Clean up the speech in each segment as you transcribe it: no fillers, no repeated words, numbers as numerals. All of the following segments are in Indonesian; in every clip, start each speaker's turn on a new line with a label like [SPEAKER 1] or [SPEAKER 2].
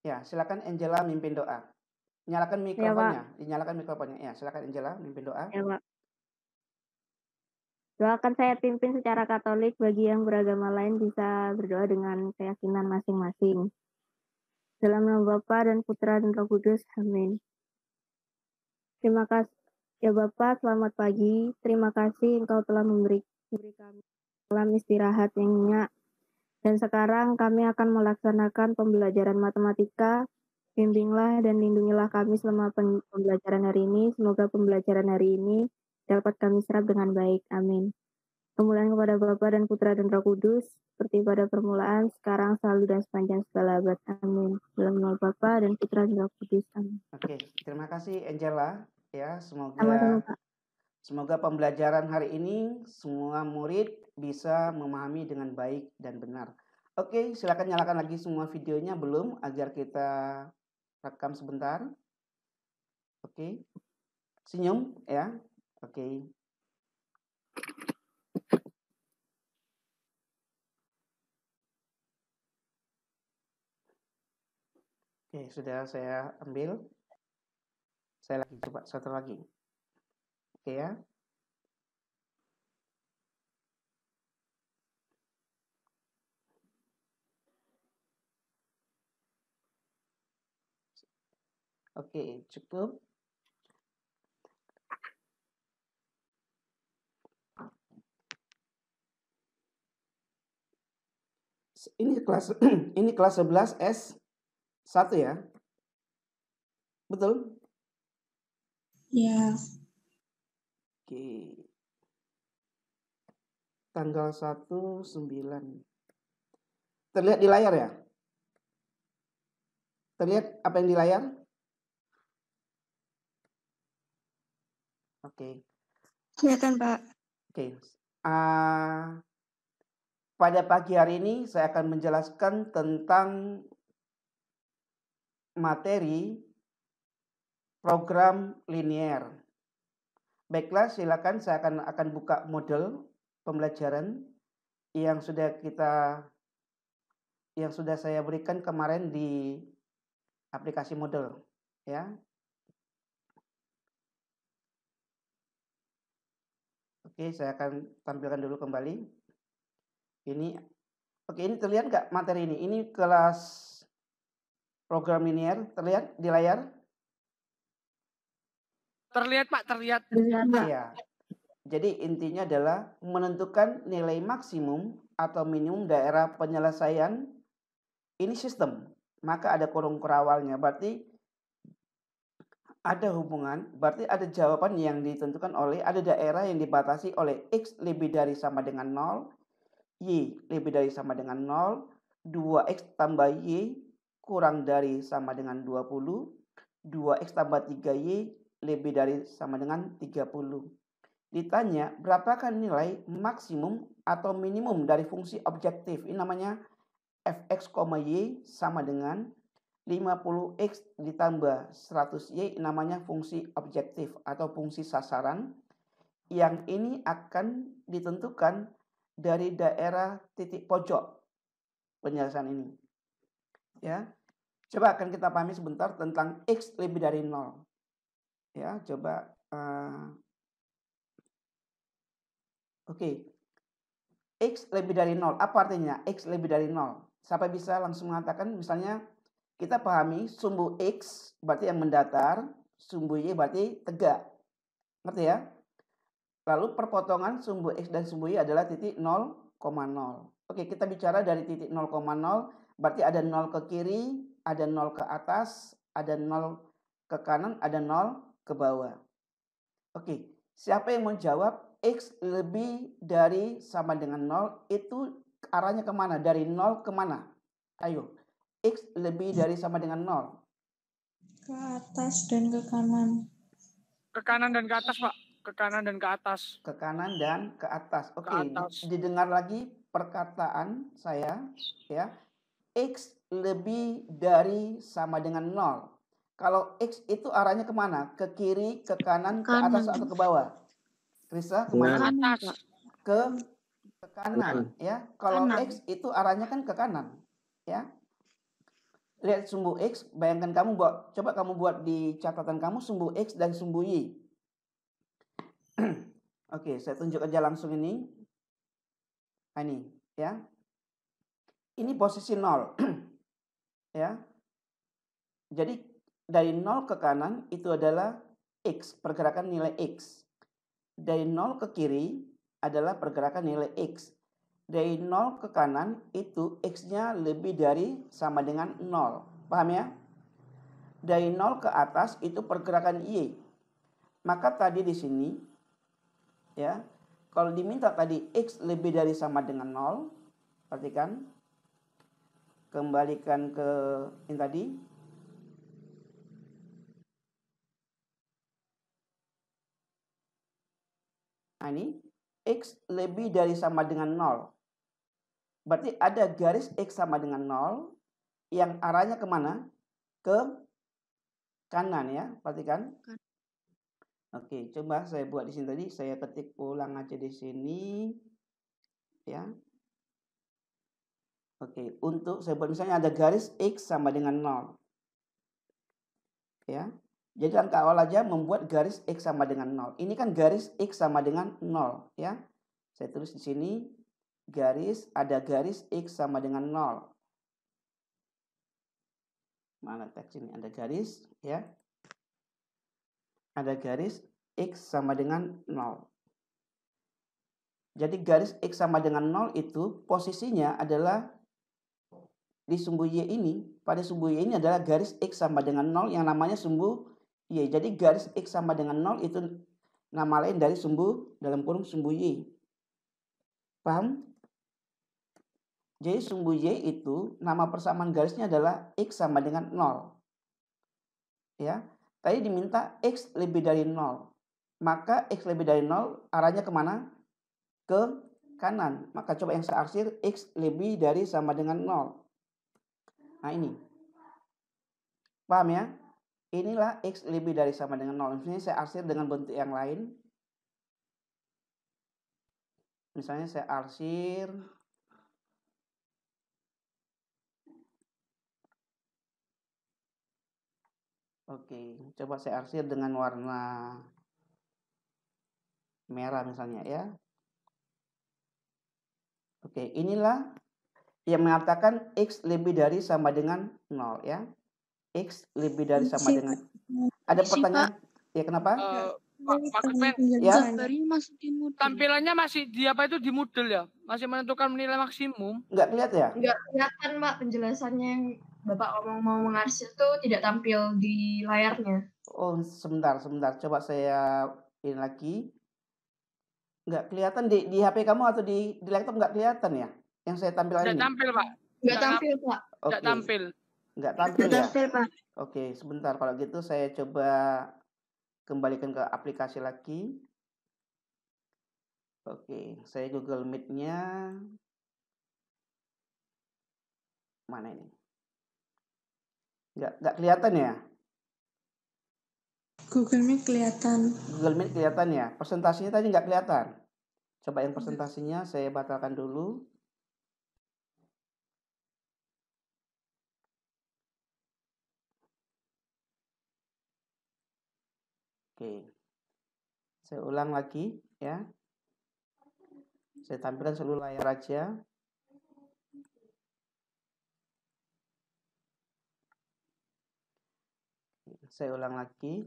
[SPEAKER 1] Ya, silakan Angela mimpin doa. Nyalakan
[SPEAKER 2] Ya, Pak.
[SPEAKER 1] mikrofonnya, dinyalakan mikrofonnya. Ya, silakan Angela mimpin doa.
[SPEAKER 2] Ya, Pak. Doakan saya pimpin secara Katolik, bagi yang beragama lain bisa berdoa dengan keyakinan masing-masing. Dalam nama Bapa dan Putra dan Roh Kudus. Amin. Terima kasih. Ya Bapak, selamat pagi. Terima kasih Engkau telah memberi kami malam istirahat yang nyenyak. Dan sekarang kami akan melaksanakan pembelajaran matematika. Bimbinglah dan lindungilah kami selama pembelajaran hari ini. Semoga pembelajaran hari ini dapat kami serap dengan baik. Amin. Kemuliaan kepada Bapa dan Putra dan Roh Kudus, seperti pada permulaan, sekarang, selalu, dan sepanjang segala abad. Amin. Dalam nama Bapa dan Putra dan Roh Kudus. Amin.
[SPEAKER 1] Oke, terima kasih Angela. Ya,
[SPEAKER 2] Sama-sama, Pak.
[SPEAKER 1] semoga pembelajaran hari ini semua murid bisa memahami dengan baik dan benar. Oke, silakan nyalakan lagi semua videonya belum agar kita rekam sebentar. Oke. Senyum ya. Oke. Oke, sudah saya ambil. Saya lagi coba satu lagi. Oke ya. Oke, cukup. Ini kelas ini kelas 11 S1 ya. Betul?
[SPEAKER 3] Ya.
[SPEAKER 1] Oke. Tanggal 1/9. Terlihat di layar ya? Terlihat apa yang di layar? Oke.
[SPEAKER 3] Kelihatan, Pak.
[SPEAKER 1] Oke. Pada pagi hari ini saya akan menjelaskan tentang materi program linier. Baiklah, silakan saya akan buka model pembelajaran yang sudah saya berikan kemarin di aplikasi model ya. Oke, saya akan tampilkan dulu kembali. Ini terlihat nggak materi ini? Ini kelas program linier, terlihat di layar?
[SPEAKER 4] Terlihat, Pak, terlihat.
[SPEAKER 1] Iya. Jadi intinya adalah menentukan nilai maksimum atau minimum daerah penyelesaian ini sistem. Maka ada kurung kerawalnya. Berarti ada hubungan, berarti ada jawaban yang ditentukan oleh ada daerah yang dibatasi oleh X lebih dari sama dengan 0, Y lebih dari sama dengan 0, 2X tambah Y kurang dari sama dengan 20, 2X tambah 3Y lebih dari sama dengan 30. Ditanya berapakah nilai maksimum atau minimum dari fungsi objektif. Ini namanya fx, y sama dengan 50x ditambah 100y, namanya fungsi objektif atau fungsi sasaran. Yang ini akan ditentukan dari daerah titik pojok penyelesaian ini. Ya. Coba akan kita pahami sebentar tentang x lebih dari 0. Ya, coba Oke. X lebih dari 0. Apa artinya X lebih dari 0? Siapa bisa langsung mengatakan, misalnya kita pahami sumbu X berarti yang mendatar, sumbu Y berarti tegak. Ngerti ya? Lalu perpotongan sumbu X dan sumbu Y adalah titik 0,0. Oke, kita bicara dari titik 0,0, berarti ada 0 ke kiri, ada 0 ke atas, ada 0 ke kanan, ada 0 ke bawah. Oke, siapa yang mau jawab X lebih dari sama dengan 0 itu arahnya kemana? Dari 0 kemana? Ayo, X lebih dari sama dengan 0.
[SPEAKER 3] Ke atas dan ke kanan.
[SPEAKER 4] Ke kanan dan ke atas, Pak. Ke kanan dan ke atas.
[SPEAKER 1] Ke kanan dan ke atas. Oke,
[SPEAKER 4] atas.
[SPEAKER 1] didengar lagi perkataan saya ya. X lebih dari sama dengan 0. Kalau X itu arahnya kemana? Ke kiri, ke kanan, ke atas atau ke bawah? Risa, kemana? Ke kanan ya. Kalau X itu arahnya kan ke kanan ya. Lihat sumbu X, bayangkan coba kamu buat di catatan kamu sumbu X dan sumbu Y. Oke, saya tunjuk aja langsung ini. Nah, ini ya. Ini posisi 0. Ya. Jadi dari 0 ke kanan itu adalah X, pergerakan nilai X. Dari 0 ke kiri adalah pergerakan nilai X. Dari 0 ke kanan itu X-nya lebih dari sama dengan 0. Paham ya? Dari 0 ke atas itu pergerakan Y. Maka tadi di sini ya, kalau diminta tadi X lebih dari sama dengan 0, perhatikan. Kembalikan ke ini tadi. Nah, ini X lebih dari sama dengan 0. Berarti ada garis X sama dengan 0 yang arahnya kemana? Ke kanan ya, perhatikan. Oke, coba saya buat di sini tadi. Saya ketik ulang aja di sini. Ya. Oke, untuk saya buat misalnya ada garis X sama dengan 0. Ya. Jadi langkah awal aja membuat garis X sama dengan 0. Ini kan garis X sama dengan 0 ya. Saya tulis di sini ada garis X sama dengan 0. Mana teks ini? Ada garis ya. Ada garis X sama dengan 0. Jadi garis X sama dengan 0 itu posisinya adalah di sumbu Y ini. Pada sumbu Y ini adalah garis X sama dengan 0 yang namanya sumbu Y. Jadi garis X sama dengan 0 itu nama lain dari sumbu dalam kurung sumbu Y. Paham? Jadi sumbu Y itu nama persamaan garisnya adalah X sama dengan 0. Ya. Tadi diminta X lebih dari 0. Maka X lebih dari 0 arahnya kemana? Ke kanan. Maka coba yang saya arsir X lebih dari sama dengan 0. Nah ini. Paham ya? Inilah X lebih dari sama dengan 0. Misalnya saya arsir dengan bentuk yang lain. Misalnya saya arsir. Oke, coba saya arsir dengan warna merah misalnya ya. Oke, inilah yang mengatakan X lebih dari sama dengan 0 ya. X lebih dari sama dengan. Ada pertanyaan? Ya kenapa?
[SPEAKER 4] Pak Kukmen,
[SPEAKER 1] Ya.
[SPEAKER 4] tampilannya masih di apa itu di Moodle ya? Masih menentukan nilai maksimum?
[SPEAKER 1] Enggak kelihatan ya?
[SPEAKER 5] Enggak kelihatan, Pak, penjelasannya yang Bapak mau mengarsir tuh tidak tampil di layarnya.
[SPEAKER 1] Oh, sebentar. Coba saya ini lagi. Enggak kelihatan di HP kamu atau di laptop enggak kelihatan ya? Yang saya tampilkan ini.
[SPEAKER 4] Enggak tampil, Pak.
[SPEAKER 5] Enggak tampil, Pak.
[SPEAKER 4] Enggak tampil.
[SPEAKER 1] Enggak tampil ya?
[SPEAKER 5] tampil, Pak.
[SPEAKER 1] Oke, sebentar. Kalau gitu saya coba kembalikan ke aplikasi lagi. Oke, saya Google Meet-nya. Mana ini? Enggak kelihatan ya?
[SPEAKER 3] Google Meet kelihatan.
[SPEAKER 1] Google Meet kelihatan ya? Presentasinya tadi enggak kelihatan. Coba yang presentasinya saya batalkan dulu. Oke. Saya ulang lagi ya. Saya tampilkan seluruh layar aja. Saya ulang lagi.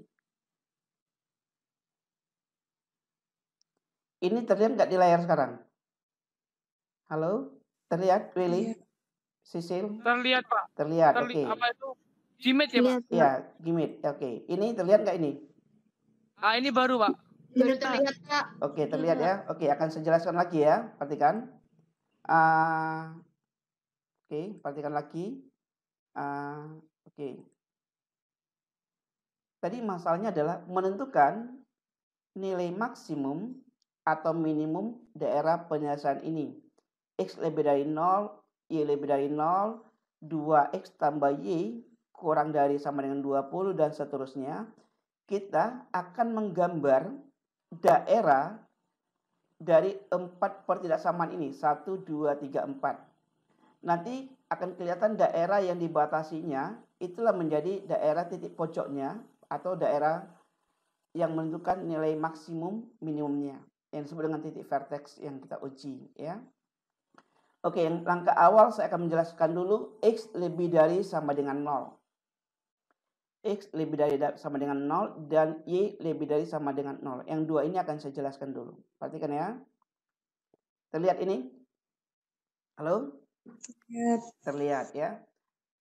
[SPEAKER 1] Ini terlihat nggak di layar sekarang? Halo? Terlihat, Willy? Sisil?
[SPEAKER 4] Terlihat, Pak.
[SPEAKER 1] Terlihat, oke.
[SPEAKER 4] Apa itu? Gmeet ya, Pak?
[SPEAKER 1] Iya, Gmeet. Oke. Ini terlihat nggak ini?
[SPEAKER 4] Ah, ini baru, Pak.
[SPEAKER 5] Baru terlihat, Pak.
[SPEAKER 1] Oke, terlihat ya. Oke, akan saya jelaskan lagi ya. Perhatikan. Oke, perhatikan lagi. Oke. Tadi masalahnya adalah menentukan nilai maksimum atau minimum daerah penyelesaian ini. X lebih dari 0, Y lebih dari 0, 2X tambah Y kurang dari sama dengan 20 dan seterusnya. Kita akan menggambar daerah dari 4 pertidaksamaan ini. 1, 2, 3, 4. Nanti akan kelihatan daerah yang dibatasinya itulah menjadi daerah titik pojoknya atau daerah yang menentukan nilai maksimum minimumnya yang disebut dengan titik vertex yang kita uji ya. Oke, yang langkah awal saya akan menjelaskan dulu X lebih dari sama dengan 0. X lebih dari sama dengan 0 dan Y lebih dari sama dengan 0. Yang dua ini akan saya jelaskan dulu. Perhatikan ya. Terlihat ini? Halo? Terlihat ya?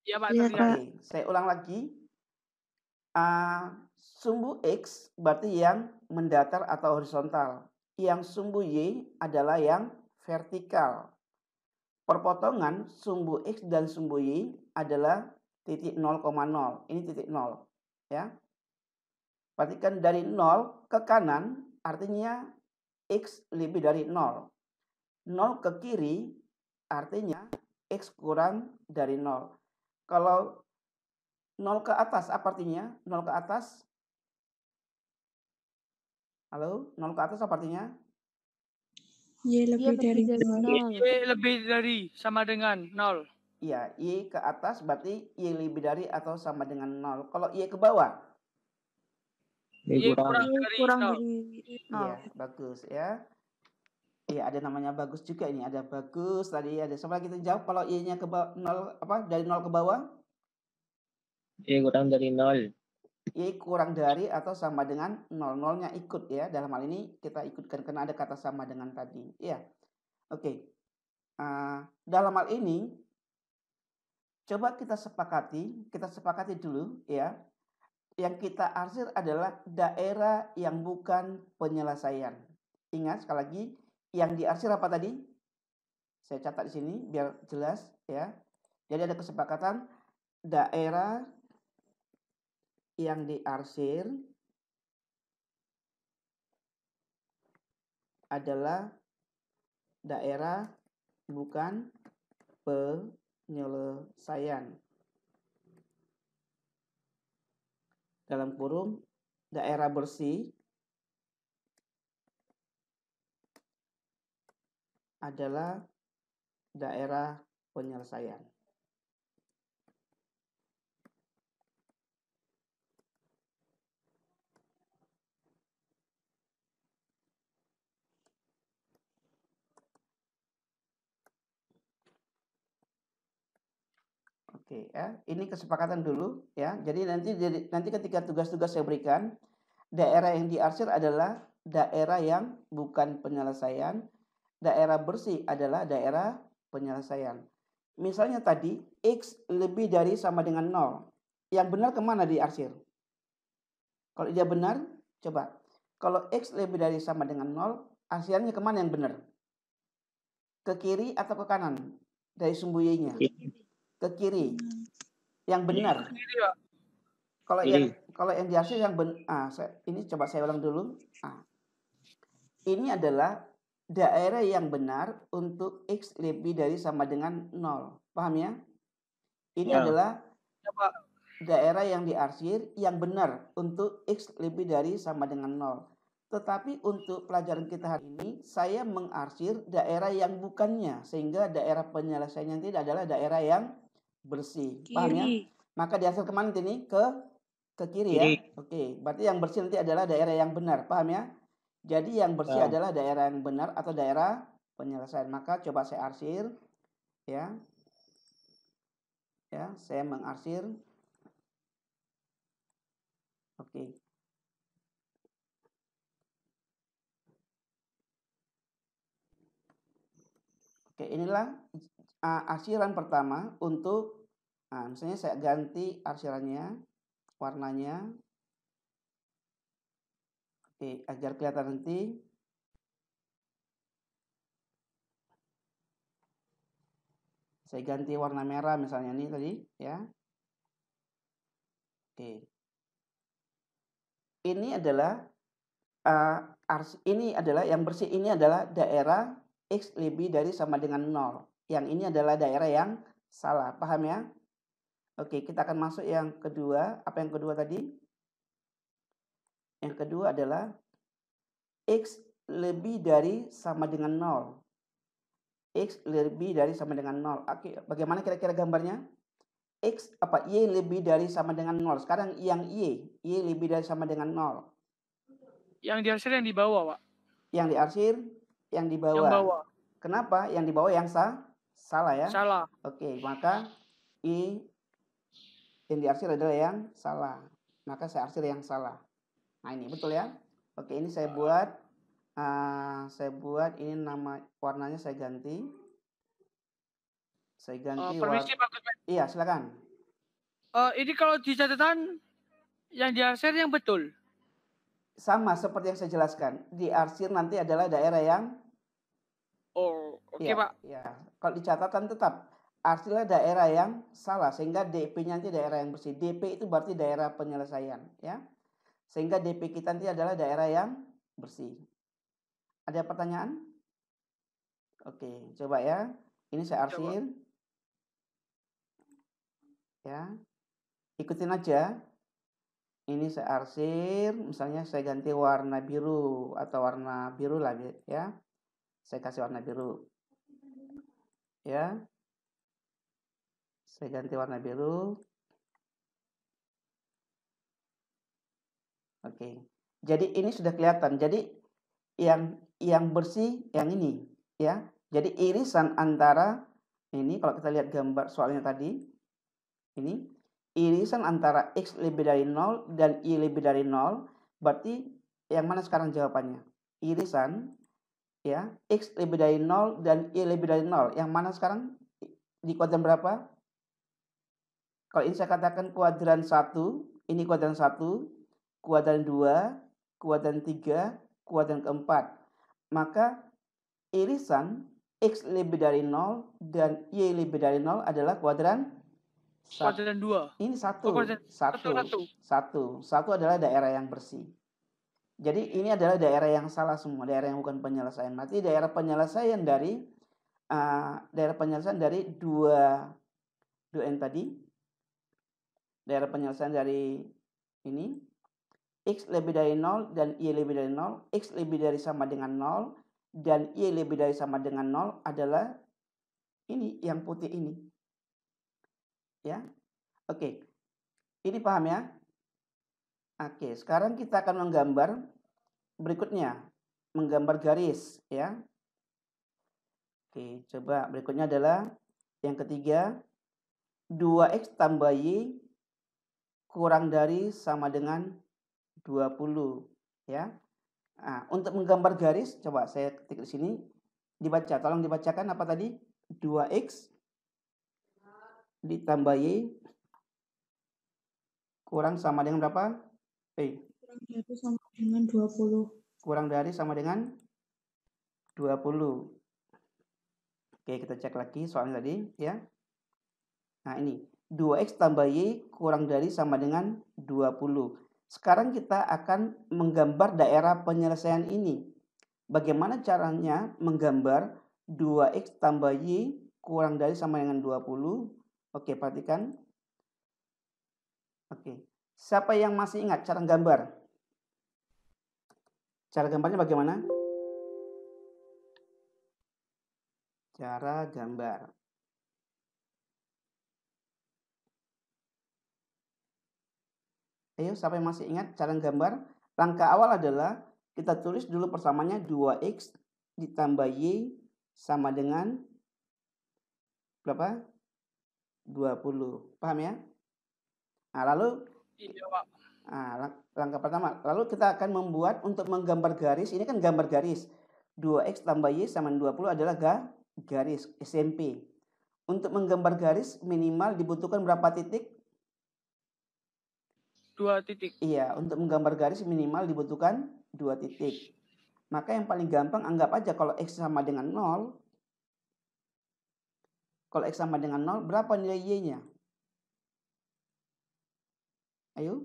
[SPEAKER 4] Iya Pak,
[SPEAKER 2] Iya,
[SPEAKER 4] terlihat.
[SPEAKER 1] Oke, saya ulang lagi. Sumbu X berarti yang mendatar atau horizontal. Yang sumbu Y adalah yang vertikal. Perpotongan sumbu X dan sumbu Y adalah titik 0,0. Ini titik 0. Ya. Perhatikan dari 0 ke kanan artinya X lebih dari 0. 0 ke kiri artinya X kurang dari 0. Kalau 0 ke atas apa artinya? 0 ke atas? Halo? 0 ke atas apa artinya?
[SPEAKER 3] Y lebih dari
[SPEAKER 2] dari
[SPEAKER 3] 0.
[SPEAKER 2] 0.
[SPEAKER 4] Y lebih dari sama dengan 0.
[SPEAKER 1] Iya, Y ke atas berarti Y lebih dari atau sama dengan 0. Kalau Y ke bawah?
[SPEAKER 4] Y kurang
[SPEAKER 2] Y
[SPEAKER 4] dari
[SPEAKER 2] kurang
[SPEAKER 4] 0.
[SPEAKER 2] dari 0.
[SPEAKER 1] Iya, bagus ya. Iya, ada namanya bagus juga ini. Ada bagus tadi ada. Coba kita jawab kalau Y-nya ke bawah 0 apa? Dari 0 ke bawah?
[SPEAKER 6] Y kurang dari 0.
[SPEAKER 1] Y kurang dari atau sama dengan 0. 0-nya ikut ya. Dalam hal ini kita ikutkan karena ada kata sama dengan tadi. Iya. Oke. Dalam hal ini coba kita sepakati dulu ya. Yang kita arsir adalah daerah yang bukan penyelesaian. Ingat sekali lagi, yang diarsir apa tadi? Saya catat di sini biar jelas ya. Jadi ada kesepakatan daerah yang diarsir adalah daerah bukan penyelesaian. Dalam kurung daerah bersih adalah daerah penyelesaian. Oke ya, ini kesepakatan dulu ya. Jadi nanti ketika tugas-tugas saya berikan, daerah yang diarsir adalah daerah yang bukan penyelesaian, daerah bersih adalah daerah penyelesaian. Misalnya tadi X lebih dari sama dengan 0. Yang benar kemana diarsir? Kalau dia benar, coba. Kalau X lebih dari sama dengan 0, arsirannya kemana yang benar? Ke kiri atau ke kanan? Dari sumbu Y-nya. Ke kiri. Yang benar.
[SPEAKER 4] Kiri, Pak.
[SPEAKER 1] Kalau yang diarsir yang benar. Ini coba saya ulang dulu. Ini adalah daerah yang benar untuk X lebih dari sama dengan 0. Paham ya? Ini adalah daerah yang diarsir yang benar untuk X lebih dari sama dengan 0. Tetapi untuk pelajaran kita hari ini, saya mengarsir daerah yang bukannya. Sehingga daerah penyelesaian tidak adalah daerah yang bersih. Paham ya? Maka diarsir kemana ini? Ke kiri ya? Oke, berarti yang bersih nanti adalah daerah yang benar. Paham ya? Jadi yang bersih adalah daerah yang benar atau daerah penyelesaian. Maka coba saya arsir. Ya, saya mengarsir. Oke. Oke, inilah arsiran pertama untuk, misalnya saya ganti arsirannya, warnanya. Oke, agar kelihatan nanti. Saya ganti warna merah misalnya ini tadi, ya. Oke. Ini adalah yang bersih ini adalah daerah X lebih dari sama dengan 0. Yang ini adalah daerah yang salah. Paham ya? Oke, kita akan masuk yang kedua. Apa yang kedua tadi? Yang kedua adalah X lebih dari sama dengan 0. X lebih dari sama dengan 0. Oke, bagaimana kira-kira gambarnya? Y lebih dari sama dengan 0. Sekarang yang Y lebih dari sama dengan 0.
[SPEAKER 4] Yang diarsir yang di bawah, Pak.
[SPEAKER 1] Yang diarsir yang di bawah.
[SPEAKER 4] Yang bawah.
[SPEAKER 1] Kenapa? Yang di bawah yang salah ya?
[SPEAKER 4] Salah.
[SPEAKER 1] Oke, maka Y yang diarsir adalah yang salah. Maka saya arsir yang salah. Nah, ini betul ya? Oke, ini saya buat ini nama warnanya saya ganti. Saya ganti
[SPEAKER 4] permisi Pak.
[SPEAKER 1] Iya, silakan.
[SPEAKER 4] Ini kalau di catatan yang diarsir yang betul.
[SPEAKER 1] Sama seperti yang saya jelaskan. Diarsir nanti adalah daerah yang
[SPEAKER 4] oke,
[SPEAKER 1] ya,
[SPEAKER 4] Pak.
[SPEAKER 1] Ya, kalau di catatan tetap arsirlah daerah yang salah sehingga DP-nya nanti daerah yang bersih. DP itu berarti daerah penyelesaian, ya. Sehingga DP kita nanti adalah daerah yang bersih. Ada pertanyaan? Oke, coba ya. Ini saya arsir. Ya. Ikutin aja. Ini saya arsir, misalnya saya ganti warna biru atau warna biru lah ya. Saya kasih warna biru. Ya. Saya ganti warna biru. Oke. Jadi ini sudah kelihatan. Jadi yang bersih yang ini, ya. Jadi irisan antara ini kalau kita lihat gambar soalnya tadi, ini irisan antara X lebih dari 0 dan Y lebih dari 0, berarti yang mana sekarang jawabannya? Irisan ya, X lebih dari 0 dan Y lebih dari 0. Yang mana sekarang? Di kuadran berapa? Kalau ini saya katakan kuadran 1, ini kuadran 1, kuadran 2, kuadran 3, kuadran keempat. Maka irisan X lebih dari 0 dan Y lebih dari 0 adalah kuadran
[SPEAKER 4] 2.
[SPEAKER 1] Ini satu adalah daerah yang bersih. Jadi ini adalah daerah yang salah semua, daerah yang bukan penyelesaian. Berarti daerah penyelesaian dari dua yang tadi. Daerah penyelesaian dari ini X lebih dari 0 dan Y lebih dari 0, X lebih dari sama dengan 0 dan Y lebih dari sama dengan 0 adalah ini yang putih ini. Ya. Oke. Ini paham ya? Oke, sekarang kita akan menggambar berikutnya, menggambar garis ya. Oke, coba berikutnya adalah yang ketiga, 2X tambah Y kurang dari sama dengan 20 ya. Nah, untuk menggambar garis coba saya ketik di sini, dibaca, tolong dibacakan apa tadi? 2X ditambah Y kurang sama dengan berapa?
[SPEAKER 3] Kurang dari sama dengan 20.
[SPEAKER 1] Kurang dari sama dengan 20. Oke, kita cek lagi soalnya tadi ya. Nah, ini 2X tambah Y kurang dari sama dengan 20. Sekarang kita akan menggambar daerah penyelesaian ini. Bagaimana caranya menggambar 2X tambah Y kurang dari sama dengan 20? Oke, perhatikan. Oke. Siapa yang masih ingat cara gambar? Cara gambarnya bagaimana? Cara gambar. Ayo, siapa yang masih ingat cara gambar? Langkah awal adalah kita tulis dulu persamaannya 2X ditambah Y sama dengan berapa? 20. Paham ya? Nah, lalu langkah pertama, lalu kita akan membuat untuk menggambar garis. Ini kan gambar garis. 2X tambah Y sama 20 adalah garis SMP. Untuk menggambar garis minimal dibutuhkan berapa titik?
[SPEAKER 4] 2 titik.
[SPEAKER 1] Iya, untuk menggambar garis minimal dibutuhkan 2 titik. Maka yang paling gampang anggap aja kalau X sama dengan 0. Kalau X sama dengan 0, berapa nilai Y-nya? Ayo.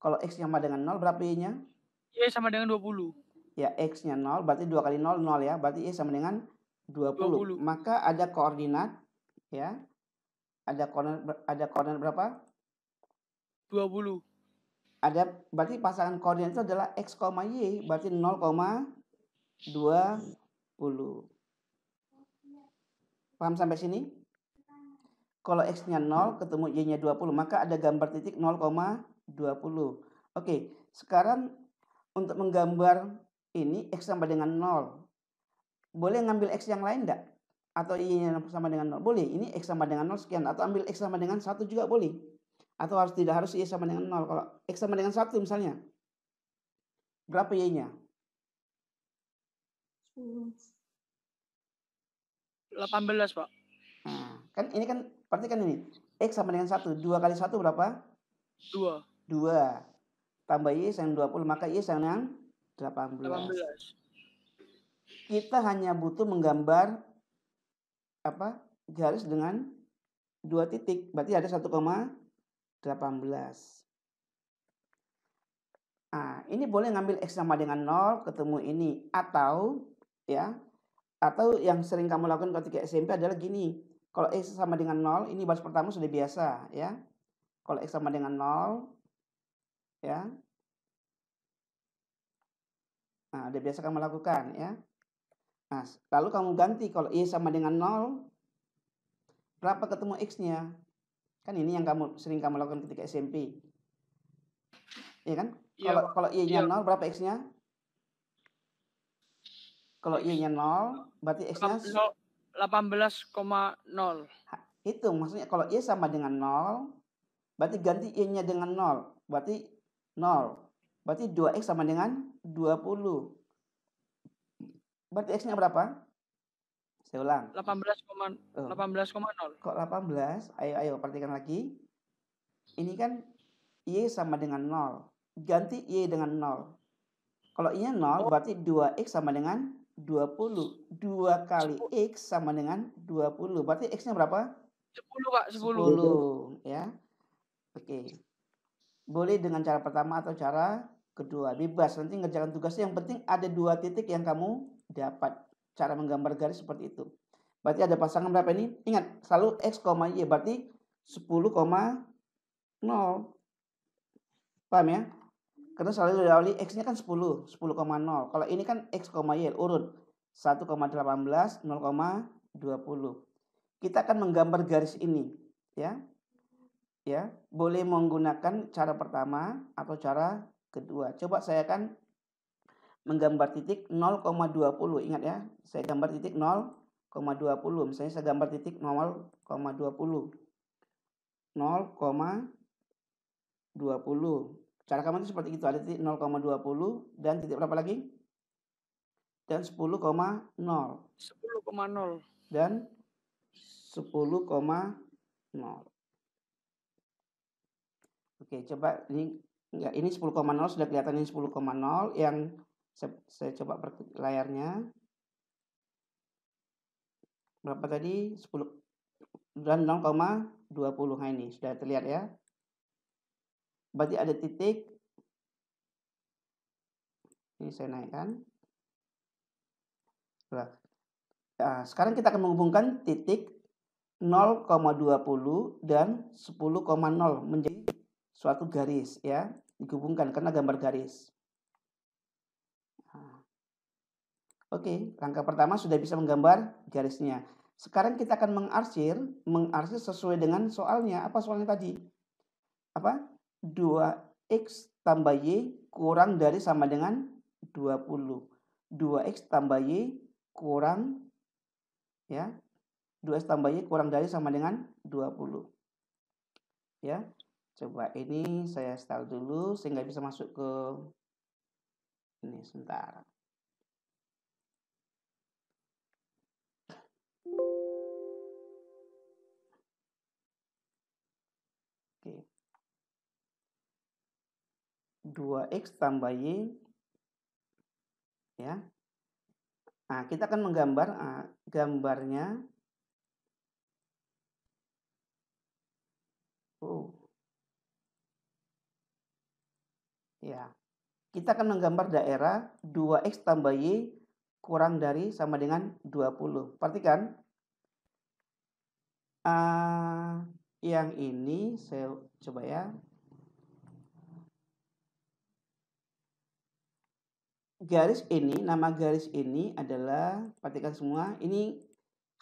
[SPEAKER 1] Kalau X sama dengan 0, berapa Y-nya?
[SPEAKER 4] Y sama dengan 20.
[SPEAKER 1] Ya, X-nya 0, berarti 2 kali 0, 0 ya. Berarti Y sama dengan 20. Maka ada koordinat, ya. Ada koordinat berapa?
[SPEAKER 4] 20.
[SPEAKER 1] Berarti pasangan koordinat itu adalah X, Y, berarti 0,20. Paham sampai sini? Kalau X-nya 0, ketemu Y-nya 20, maka ada gambar titik 0,20. Oke, sekarang untuk menggambar ini X sama dengan 0. Boleh ngambil X yang lain enggak? Atau Y-nya sama dengan 0? Boleh, ini X sama dengan 0 sekian. Atau ambil X sama dengan 1 juga boleh. Atau tidak harus Y sama dengan 0. Kalau X sama dengan 1 misalnya. Berapa Y-nya?
[SPEAKER 4] 18, Pak.
[SPEAKER 1] Nah, kan ini kan perhatikan ini. X sama dengan 1. 2 kali 1 berapa?
[SPEAKER 4] 2.
[SPEAKER 1] 2. Tambah Y sama 20, maka Y sama dengan 18.
[SPEAKER 4] 18.
[SPEAKER 1] Kita hanya butuh menggambar garis dengan 2 titik. Berarti ada 1,18. Nah, ini boleh ngambil X sama dengan 0, ketemu ini. Atau yang sering kamu lakukan ketika SMP adalah gini. Kalau X sama dengan 0, ini baris pertama sudah biasa, ya. Kalau X sama dengan 0, ya. Nah, udah biasa kamu lakukan, ya. Nah, lalu kamu ganti kalau Y sama dengan 0, berapa ketemu X-nya? Kan ini yang sering kamu lakukan ketika SMP. Iya kan?
[SPEAKER 4] Iya,
[SPEAKER 1] Kalau Y-nya 0, berapa X-nya? Kalau Y-nya 0, berarti X-nya
[SPEAKER 4] 18,0.
[SPEAKER 1] Itu maksudnya kalau Y sama dengan 0, berarti ganti Y-nya dengan 0. Berarti 0. Berarti 2X sama dengan 20. Berarti X-nya berapa? Saya ulang.
[SPEAKER 4] 18,0.
[SPEAKER 1] Kok 18? Ayo perhatikan lagi. Ini kan Y sama dengan 0. Ganti Y dengan 0. Kalau Y-nya 0, berarti 2X sama dengan 20. 2 kali X sama dengan 20. Berarti X-nya berapa?
[SPEAKER 4] 10, Pak.
[SPEAKER 1] 10. Ya. Oke. Boleh dengan cara pertama atau cara kedua. Bebas. Nanti ngerjakan tugasnya. Yang penting ada 2 titik yang kamu dapat. Cara menggambar garis seperti itu. Berarti ada pasangan berapa ini? Ingat, selalu X, Y. Berarti 10,0. Paham ya? Karena selalu diawali X-nya kan 10. 10,0. Kalau ini kan X, Y. Urut. 1,18, 0,20. Kita akan menggambar garis ini. Ya. Boleh menggunakan cara pertama atau cara kedua. Coba saya akan menggambar titik 0,20. Ingat ya, saya gambar titik 0,20. Misalnya saya gambar titik 0,20. 0,20. Cara kamu itu seperti itu. Ada titik 0,20 dan titik berapa lagi? Dan 10,0.
[SPEAKER 4] 10,0.
[SPEAKER 1] Dan 10,0. Oke, coba ini 10,0 sudah kelihatan, ini 10,0 yang saya coba layarnya. Berapa tadi? 10 dan 0,20. Nah, ini sudah terlihat ya. Berarti ada titik. Ini saya naikkan. Nah, sekarang kita akan menghubungkan titik 0,20 dan 10,0 menjadi suatu garis ya, dihubungkan karena gambar garis. Oke, langkah pertama sudah bisa menggambar garisnya. Sekarang kita akan mengarsir sesuai dengan soalnya. Apa soalnya tadi? 2X tambah Y kurang dari sama dengan 20. 2X tambah Y kurang 2X tambah Y kurang dari sama dengan 20. Ya. Coba ini saya style dulu sehingga bisa masuk ke ini sebentar. Oke. 2X tambah Y ya. Nah, kita akan menggambar gambarnya. Ya. Kita akan menggambar daerah 2X tambah Y kurang dari sama dengan 20. Perhatikan. Yang ini saya coba ya. Garis ini, nama garis ini adalah, perhatikan semua, ini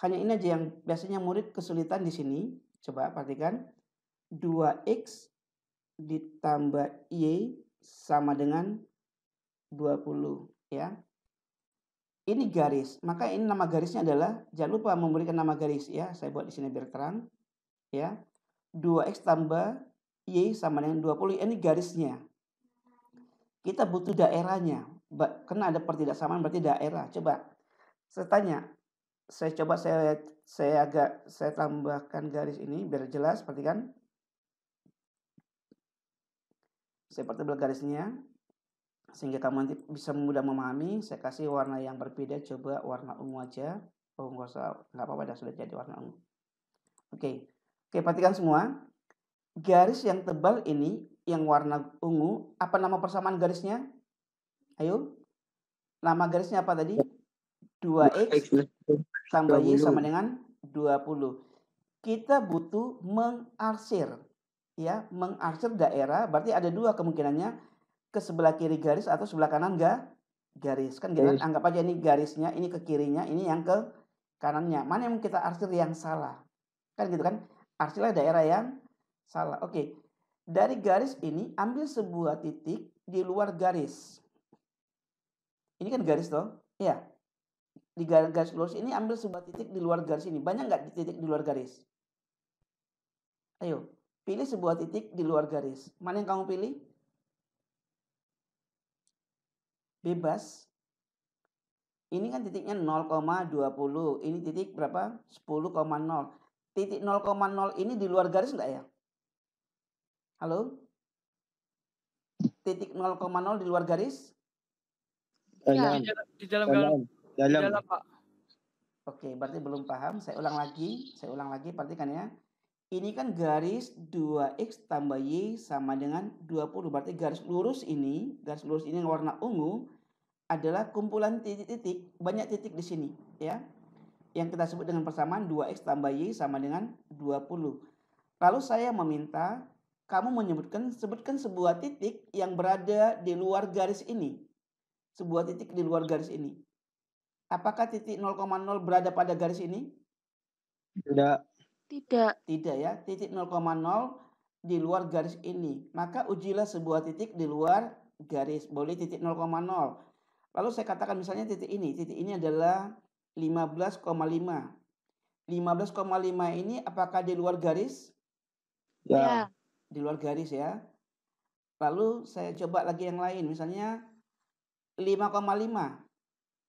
[SPEAKER 1] Hanya ini aja yang biasanya murid kesulitan di sini. Coba perhatikan. 2X ditambah Y sama dengan 20 ya. Ini garis. Maka ini nama garisnya adalah, jangan lupa memberikan nama garis ya. Saya buat di sini biar terang ya. 2X tambah Y sama dengan 20. Ini garisnya. Kita butuh daerahnya. Karena ada pertidaksamaan berarti daerah. Coba saya tanya. Saya tambahkan garis ini biar jelas, perhatikan. Saya pertebal garisnya sehingga kamu nanti bisa mudah memahami. Saya kasih warna yang berbeda, coba warna ungu aja. Oh, nggak apa-apa, dah sudah jadi warna ungu. Oke, perhatikan semua. Garis yang tebal ini, yang warna ungu, apa nama persamaan garisnya? Ayo, nama garisnya apa tadi? 2X tambah Y sama dengan 20. Kita butuh mengarsir. Ya, mengarsir daerah, berarti ada dua kemungkinannya. Ke sebelah kiri garis atau sebelah kanan garis. Kan gitu kan? Anggap aja ini garisnya, ini ke kirinya, ini yang ke kanannya. Mana yang kita arsir yang salah? Kan gitu kan? Arsirlah daerah yang salah. Oke. Dari garis ini ambil sebuah titik di luar garis. Ini kan garis toh? Ya. Di garis lurus ini ambil sebuah titik di luar garis ini. Banyak nggak titik di luar garis? Ayo, pilih sebuah titik di luar garis. Mana yang kamu pilih? Bebas. Ini kan titiknya 0,20. Ini titik berapa? 10,0. Titik 0,0 ini di luar garis enggak ya? Halo? Titik 0,0 di luar garis?
[SPEAKER 4] Ya, di dalam Pak.
[SPEAKER 1] Oke, berarti belum paham. Saya ulang lagi, perhatikan ya. Ini kan garis 2X tambah Y sama dengan 20. Berarti garis lurus ini yang warna ungu adalah kumpulan titik-titik, banyak titik di sini ya. Yang kita sebut dengan persamaan 2X tambah Y sama dengan 20. Lalu saya meminta kamu sebutkan sebuah titik yang berada di luar garis ini. Sebuah titik di luar garis ini. Apakah titik 0,0 berada pada garis ini? Tidak ya. Titik 0,0 di luar garis ini. Maka ujilah sebuah titik di luar garis. Boleh titik 0,0. Lalu saya katakan misalnya titik ini adalah 15,5. 15,5 ini apakah di luar garis?
[SPEAKER 6] Ya.
[SPEAKER 1] Di luar garis ya. Lalu saya coba lagi yang lain, misalnya 5,5.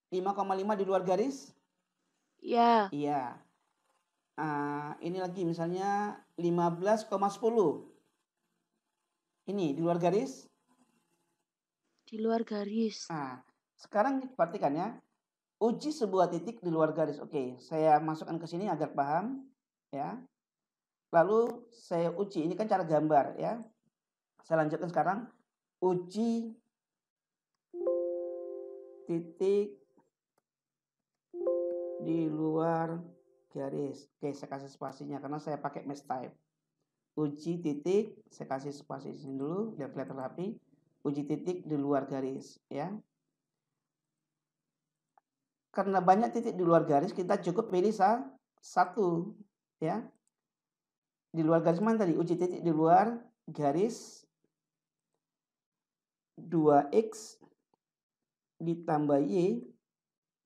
[SPEAKER 1] 5,5 di luar garis?
[SPEAKER 2] Ya.
[SPEAKER 1] Iya. Ini lagi misalnya 15,10. Ini di luar garis?
[SPEAKER 2] Di luar garis.
[SPEAKER 1] Sekarang perhatikan ya. Uji sebuah titik di luar garis. Oke, saya masukkan ke sini agar paham ya. Lalu saya uji, ini kan cara gambar ya. Saya lanjutkan sekarang. Uji titik di luar garis. Oke, saya kasih spasinya karena saya pakai mesh type. Uji titik, saya kasih spasi di sini dulu biar kelihatan rapi. Uji titik di luar garis ya. Karena banyak titik di luar garis, kita cukup pilih satu ya. Di luar garis mana tadi? Uji titik di luar garis 2X ditambah Y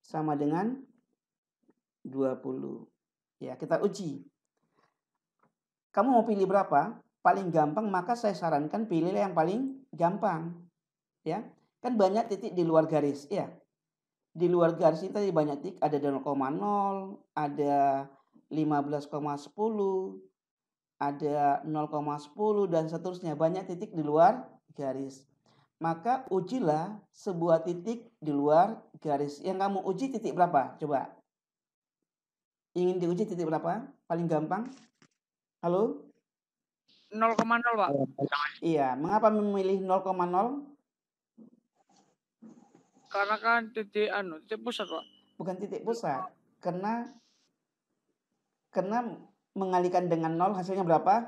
[SPEAKER 1] sama dengan 20. Ya, kita uji. Kamu mau pilih berapa? Paling gampang, maka saya sarankan pilih yang paling gampang. Ya. Kan banyak titik di luar garis, ya. Di luar garis ini tadi banyak titik, ada 0,0, ada 15,10, ada 0,10 dan seterusnya. Banyak titik di luar garis. Maka ujilah sebuah titik di luar garis. Yang kamu uji titik berapa? Coba. Ingin diuji titik berapa? Paling gampang? Halo?
[SPEAKER 4] 0,0 Pak.
[SPEAKER 1] Iya, mengapa memilih 0,0?
[SPEAKER 4] Karena kan titik pusat Pak.
[SPEAKER 1] Bukan titik pusat. Karena mengalihkan dengan 0 hasilnya berapa?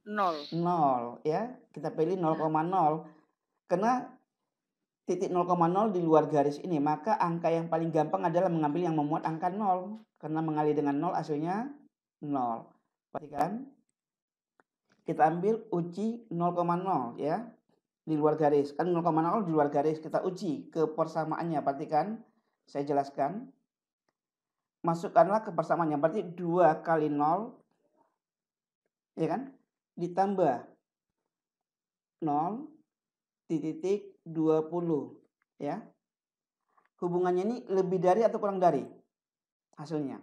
[SPEAKER 4] 0.
[SPEAKER 1] 0 ya. Kita pilih 0,0. Karena titik 0,0 di luar garis ini, maka angka yang paling gampang adalah mengambil yang memuat angka 0. Karena mengalir dengan 0 hasilnya 0. Perhatikan. Kita ambil uji 0,0 ya. Di luar garis. Kan 0,0 di luar garis. Kita uji ke persamaannya. Perhatikan. Saya jelaskan. Masukkanlah ke persamaannya. Berarti 2 kali 0. Ya kan? Ditambah 0 titik 20 ya. Hubungannya ini lebih dari atau kurang dari hasilnya.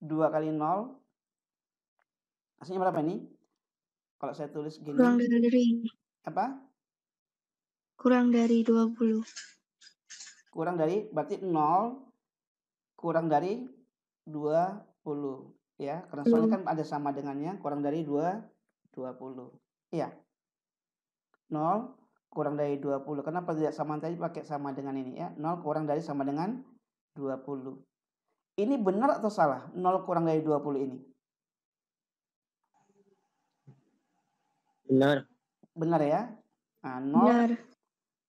[SPEAKER 1] 2 kali 0 hasilnya berapa ini? Kalau saya tulis gini.
[SPEAKER 2] Kurang dari.
[SPEAKER 1] Apa?
[SPEAKER 2] Kurang dari 20.
[SPEAKER 1] Kurang dari berarti 0 kurang dari 20 ya. Karena soalnya kan ada sama dengannya, kurang dari 20. Iya. 0 kurang dari 20. Kenapa tidak sama tadi pakai sama dengan ini ya? 0 kurang dari sama dengan 20. Ini benar atau salah? 0 kurang dari 20 ini.
[SPEAKER 6] Benar.
[SPEAKER 1] Benar ya? Nah, 0
[SPEAKER 2] Benar.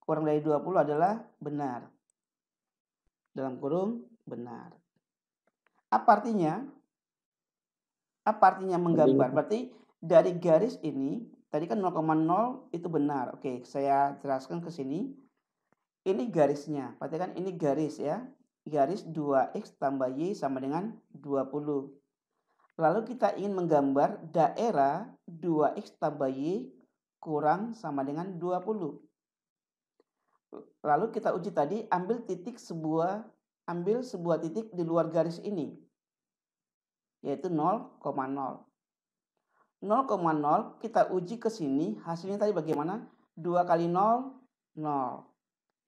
[SPEAKER 1] kurang dari 20 adalah benar. Dalam kurung benar. Apa artinya? Apa artinya menggambar? Berarti dari garis ini tadi kan 0,0 itu benar. Oke, saya jelaskan ke sini. Ini garisnya. Perhatikan ini garis ya. Garis 2x tambah y sama dengan 20. Lalu kita ingin menggambar daerah 2x tambah y kurang sama dengan 20. Lalu kita uji tadi, ambil sebuah titik di luar garis ini. Yaitu 0,0. 0,0 kita uji ke sini, hasilnya tadi bagaimana? 2 kali 0, 0.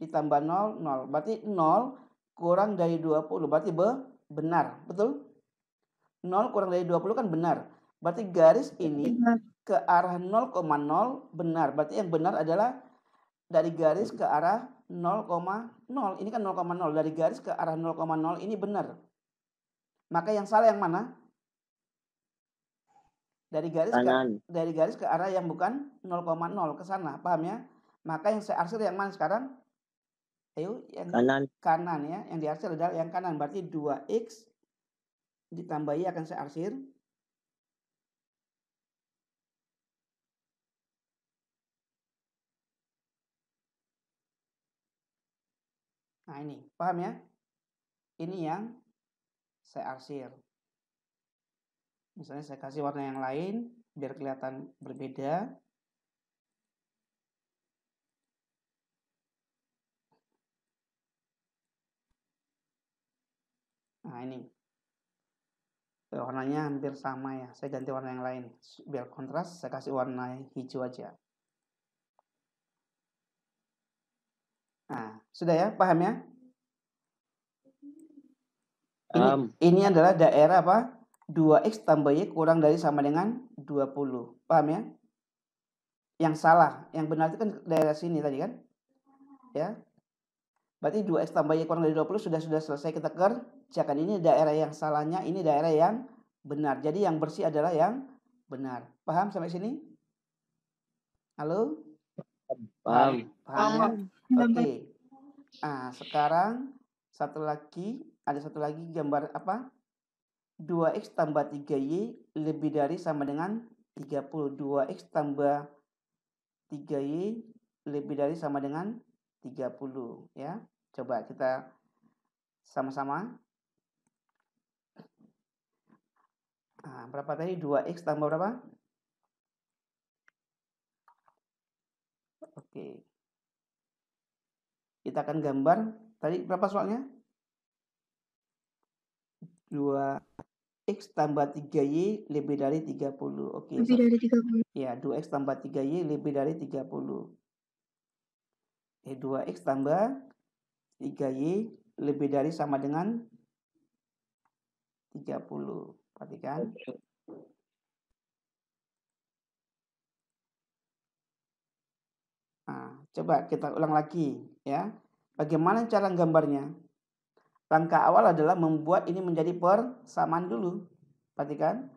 [SPEAKER 1] Ditambah 0, 0. Berarti 0 kurang dari 20. Berarti benar. Betul? 0 kurang dari 20 kan benar. Berarti garis ini ke arah 0,0 benar. Berarti yang benar adalah dari garis ke arah 0,0. Ini kan 0,0. Dari garis ke arah 0,0 ini benar. Maka yang salah yang mana? Dari garis ke arah yang bukan 0,0 ke sana, paham ya? Maka yang saya arsir yang mana sekarang? Ayo, yang kanan ya. Yang diarsir adalah yang kanan. Berarti 2x ditambah y akan saya arsir. Nah ini, paham ya? Ini yang saya arsir. Misalnya saya kasih warna yang lain biar kelihatan berbeda. Nah ini. Warnanya hampir sama ya. Saya ganti warna yang lain. Biar kontras saya kasih warna hijau aja. Nah, sudah ya? Paham ya? Ini adalah daerah apa? 2x tambah y kurang dari sama dengan 20. Paham ya? Yang salah, yang benar itu kan daerah sini tadi kan? Ya. Berarti 2x tambah y kurang dari 20 sudah selesai kita kerjakan. Ini daerah yang salahnya, ini daerah yang benar. Jadi yang bersih adalah yang benar. Paham sampai sini? Halo?
[SPEAKER 6] Paham.
[SPEAKER 1] Paham ya? Oke. Nah, sekarang ada satu lagi gambar apa? 2x tambah 3y lebih dari sama dengan 30. 2x tambah 3y lebih dari sama dengan 30 ya. Coba kita sama-sama. Nah, berapa tadi? 2x tambah berapa? Oke. Kita akan gambar. Tadi berapa soalnya? 2x tambah 3y lebih dari 30. Oke.
[SPEAKER 2] Lebih dari 30.
[SPEAKER 1] Ya, 2x tambah 3y lebih dari 30. 2x tambah 3y lebih dari sama dengan 30. Perhatikan. Nah, coba kita ulang lagi ya. Bagaimana cara gambarnya? Langkah awal adalah membuat ini menjadi persamaan dulu. Perhatikan.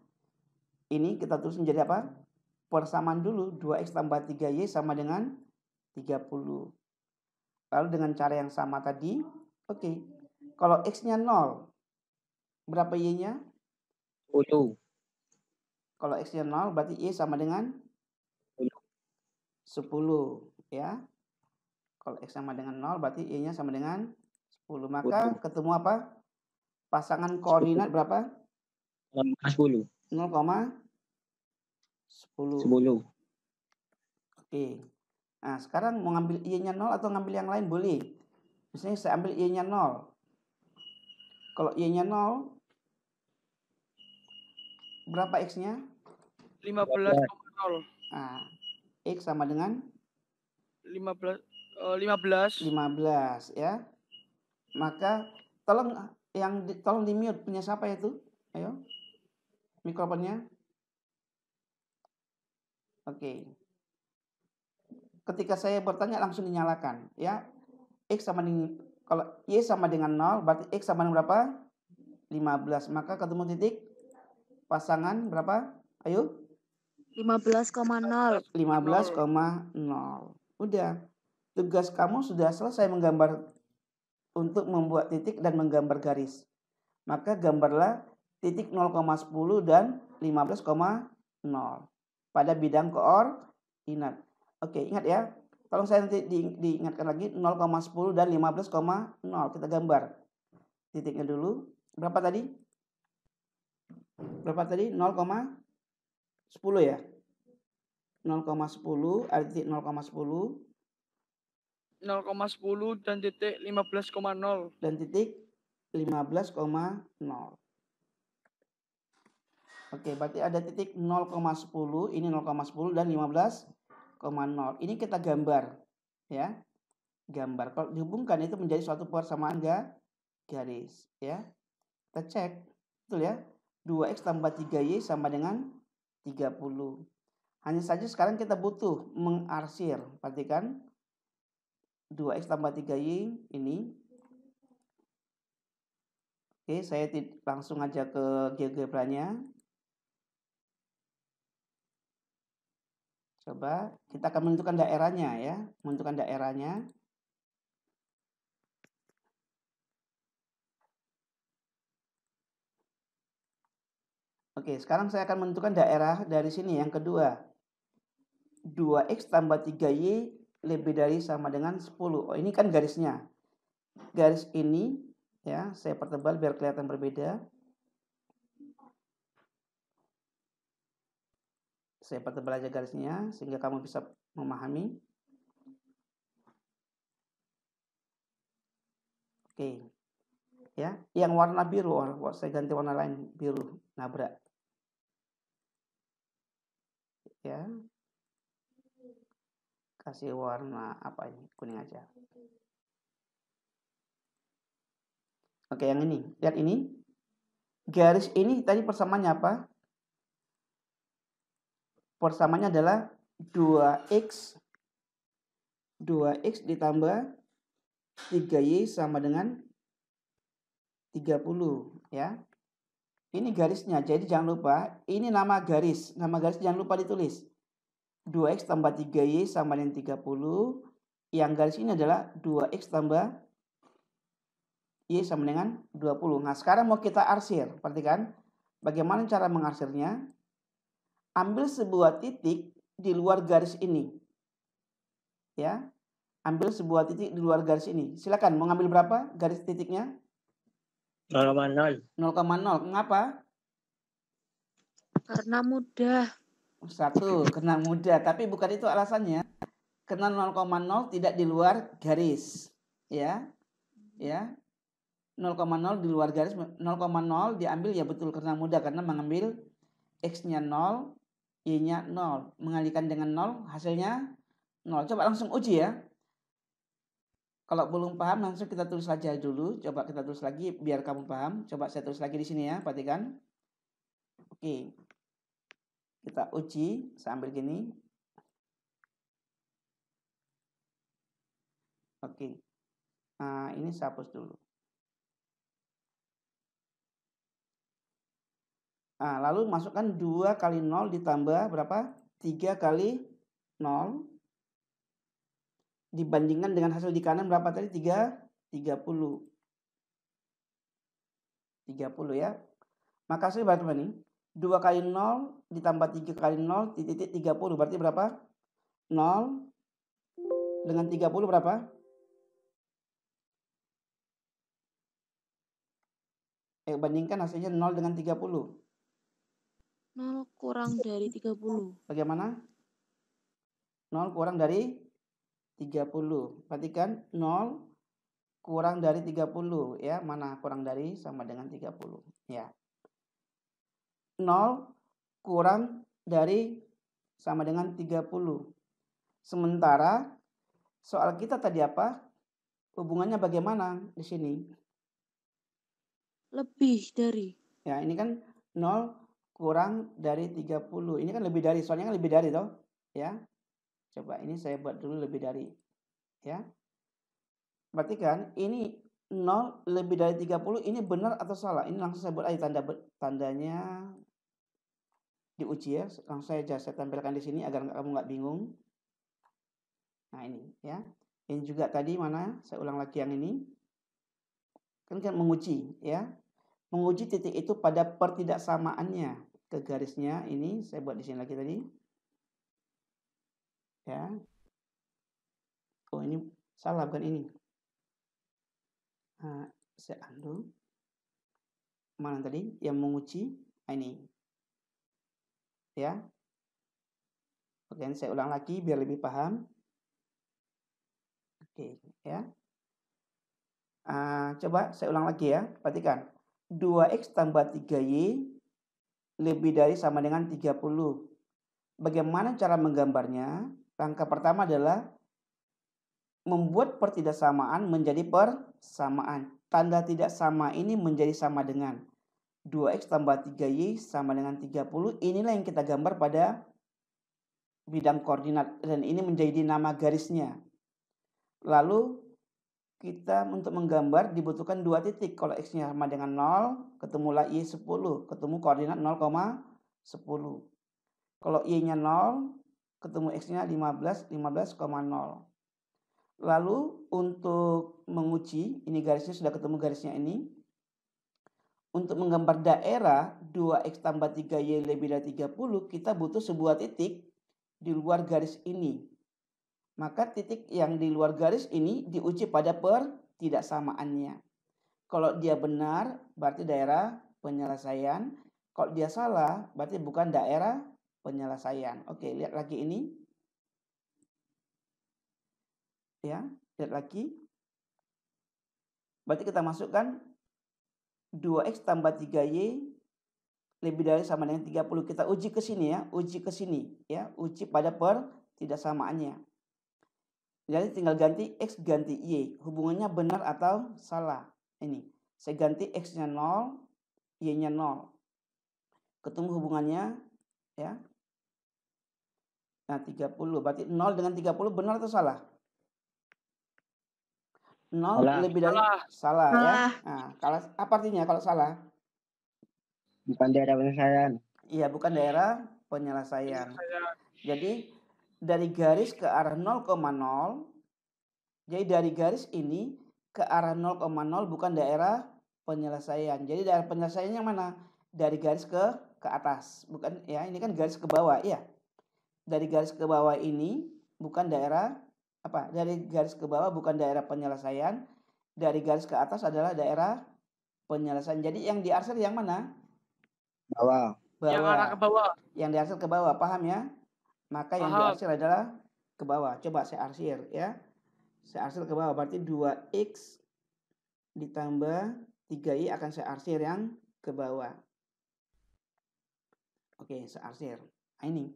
[SPEAKER 1] Ini kita tulis menjadi apa? Persamaan dulu. 2x tambah 3y sama dengan 30. Lalu dengan cara yang sama tadi, oke. Kalau X-nya 0, berapa Y-nya?
[SPEAKER 6] 10.
[SPEAKER 1] Kalau X-nya 0, berarti Y sama dengan 10, ya. Kalau X sama dengan 0, berarti Y-nya sama dengan 10. Maka ketemu apa? Pasangan koordinat berapa?
[SPEAKER 6] 10.
[SPEAKER 1] 0,10. Oke. Nah, sekarang mau ngambil Y-nya 0 atau ngambil yang lain boleh. Misalnya saya ambil Y-nya 0. Kalau Y-nya 0, berapa X-nya?
[SPEAKER 4] 15,0.
[SPEAKER 1] Nah, X sama dengan
[SPEAKER 4] 15
[SPEAKER 1] ya. Maka tolong tolong di mute punya siapa itu? Ayo. Mikrofonnya. Oke. Ketika saya bertanya langsung dinyalakan, ya. X sama dengan kalau Y sama dengan 0, berarti X sama dengan berapa? 15. Maka ketemu titik pasangan berapa? Ayo.
[SPEAKER 2] 15,0.
[SPEAKER 1] 15,0. Udah. Tugas kamu sudah selesai menggambar untuk membuat titik dan menggambar garis. Maka gambarlah titik 0,10 dan 15,0 pada bidang koordinat. Oke, ingat ya. Tolong saya nanti diingatkan lagi 0,10 dan 15,0. Kita gambar titiknya dulu. Berapa tadi? 0,10 ya? 0,10 ada titik 0,10
[SPEAKER 4] 0,10 dan titik 15,0
[SPEAKER 1] dan titik 15,0. Oke, berarti ada titik 0,10, ini 0,10 dan 15,0. Ini kita gambar, ya. Gambar. Kalau dihubungkan itu menjadi suatu persamaan garis, ya. Kita cek, betul ya. 2X tambah 3Y sama dengan 30. Hanya saja sekarang kita butuh mengarsir. Perhatikan. 2X tambah 3Y ini. Oke, saya langsung aja ke GeoGebra-nya. Coba kita akan menentukan daerahnya ya. Menentukan daerahnya. Oke, sekarang saya akan menentukan daerah dari sini yang kedua. 2X tambah 3Y lebih dari sama dengan 10. Oh, ini kan garisnya. Garis ini ya, saya pertebal biar kelihatan berbeda. Saya pertebal aja garisnya sehingga kamu bisa memahami. Oke. Ya, yang warna biru, saya ganti warna lain, biru, nabrak. Ya. Kasih warna apa ini? Kuning aja. Oke, yang ini. Lihat ini. Garis ini tadi persamaannya apa? Persamaannya adalah 2X ditambah 3Y sama dengan 30 ya. Ini garisnya. Jadi jangan lupa, ini nama garis. Nama garis jangan lupa ditulis. 2X tambah 3Y sama dengan 30. Yang garis ini adalah 2X tambah Y sama dengan 20. Nah, sekarang mau kita arsir. Perhatikan bagaimana cara mengarsirnya. Ambil sebuah titik di luar garis ini. Ya. Ambil sebuah titik di luar garis ini. Silakan mau ngambil berapa garis titiknya?
[SPEAKER 6] 0,0.
[SPEAKER 1] 0,0. Mengapa?
[SPEAKER 2] Karena mudah.
[SPEAKER 1] 1, karena mudah. Tapi bukan itu alasannya. Karena 0,0 tidak di luar garis. Ya. Ya. 0,0 di luar garis. 0,0 diambil ya betul karena mudah. Karena mengambil X-nya 0, Y-nya 0. Mengalihkan dengan 0, hasilnya 0. Coba langsung uji ya. Kalau belum paham langsung kita tulis saja dulu. Coba kita tulis lagi biar kamu paham. Coba saya tulis lagi di sini ya, perhatikan. Oke. Kita uji sambil gini. Oke. Nah, ini saya hapus dulu. Nah, lalu masukkan 2 kali 0 ditambah berapa? 3 kali 0 dibandingkan dengan hasil di kanan berapa tadi? 30. 30 ya. Maka hasil berapa nih? 2 kali 0 ditambah 3 kali 0 titik 30 berarti berapa? 0 dengan 30 berapa? Bandingkan hasilnya 0 dengan 30.
[SPEAKER 7] 0 kurang dari 30.
[SPEAKER 1] Bagaimana? 0 kurang dari 30. Perhatikan 0 kurang dari 30 ya. Mana kurang dari sama dengan 30 ya. 0 kurang dari sama dengan 30. Sementara soal kita tadi apa? Hubungannya bagaimana di sini?
[SPEAKER 7] Lebih dari.
[SPEAKER 1] Ya, ini kan 0 kurang dari 30. Ini kan lebih dari, soalnya kan lebih dari toh, ya. Coba ini saya buat dulu lebih dari. Ya. Berarti kan ini 0 lebih dari 30 ini benar atau salah? Ini langsung saya buat aja tandanya diuji ya. Langsung saya tampilkan di sini agar kamu nggak bingung. Nah, ini ya. Ini juga tadi mana? Saya ulang lagi yang ini. Kan menguji ya. Menguji titik itu pada pertidaksamaannya ke garisnya ini saya buat di sini lagi tadi. Ya. Oh, ini salah bukan ini. Nah, saya undo. Mana tadi yang menguji? Nah, ini. Ya. Oke, saya ulang lagi biar lebih paham. Oke, ya. Coba saya ulang lagi ya. Perhatikan. 2x tambah 3y lebih dari sama dengan 30. Bagaimana cara menggambarnya? Langkah pertama adalah membuat pertidaksamaan menjadi persamaan. Tanda tidak sama ini menjadi sama dengan 2x tambah 3y sama dengan 30. Inilah yang kita gambar pada bidang koordinat. Dan ini menjadi nama garisnya. Lalu kita untuk menggambar dibutuhkan 2 titik. Kalau x-nya sama dengan 0, ketemulah y 10. Ketemu koordinat 0,10. Kalau y-nya 0, ketemu x-nya 15,0. Lalu untuk menguji, ini garisnya sudah ketemu garisnya ini. Untuk menggambar daerah 2x tambah 3y lebih dari 30, kita butuh sebuah titik di luar garis ini. Maka titik yang di luar garis ini diuji pada pertidaksamaannya. Kalau dia benar, berarti daerah penyelesaian. Kalau dia salah, berarti bukan daerah penyelesaian. Oke, lihat lagi ini. Ya, lihat lagi. Berarti kita masukkan 2x tambah 3y lebih dari sama dengan 30. Kita uji ke sini ya, uji ke sini ya, uji pada pertidaksamaannya. Jadi tinggal ganti x ganti y. Hubungannya benar atau salah. Ini. Saya ganti x-nya 0, y-nya 0. Ketemu hubungannya ya. Nah, 30. Berarti 0 dengan 30 benar atau salah? 0
[SPEAKER 6] salah.
[SPEAKER 1] lebih dari salah ya. Nah, kalau apa artinya kalau salah?
[SPEAKER 6] Bukan daerah penyelesaian.
[SPEAKER 1] Iya, bukan daerah penyelesaian. Jadi dari garis ke arah 0,0. Jadi dari garis ini ke arah 0,0 bukan daerah penyelesaian. Jadi daerah penyelesaiannya yang mana? Dari garis ke atas. Bukan ya, ini kan garis ke bawah, iya. Dari garis ke bawah ini bukan daerah apa? Dari garis ke bawah bukan daerah penyelesaian. Dari garis ke atas adalah daerah penyelesaian. Jadi yang diarsir yang mana?
[SPEAKER 6] Bawah.
[SPEAKER 4] Yang arah ke bawah.
[SPEAKER 1] Yang diarsir ke bawah, paham ya? Maka yang diarsir adalah ke bawah. Coba saya arsir ya. Saya arsir ke bawah berarti 2x ditambah 3y akan saya arsir yang ke bawah. Oke, saya arsir. Nah, ini.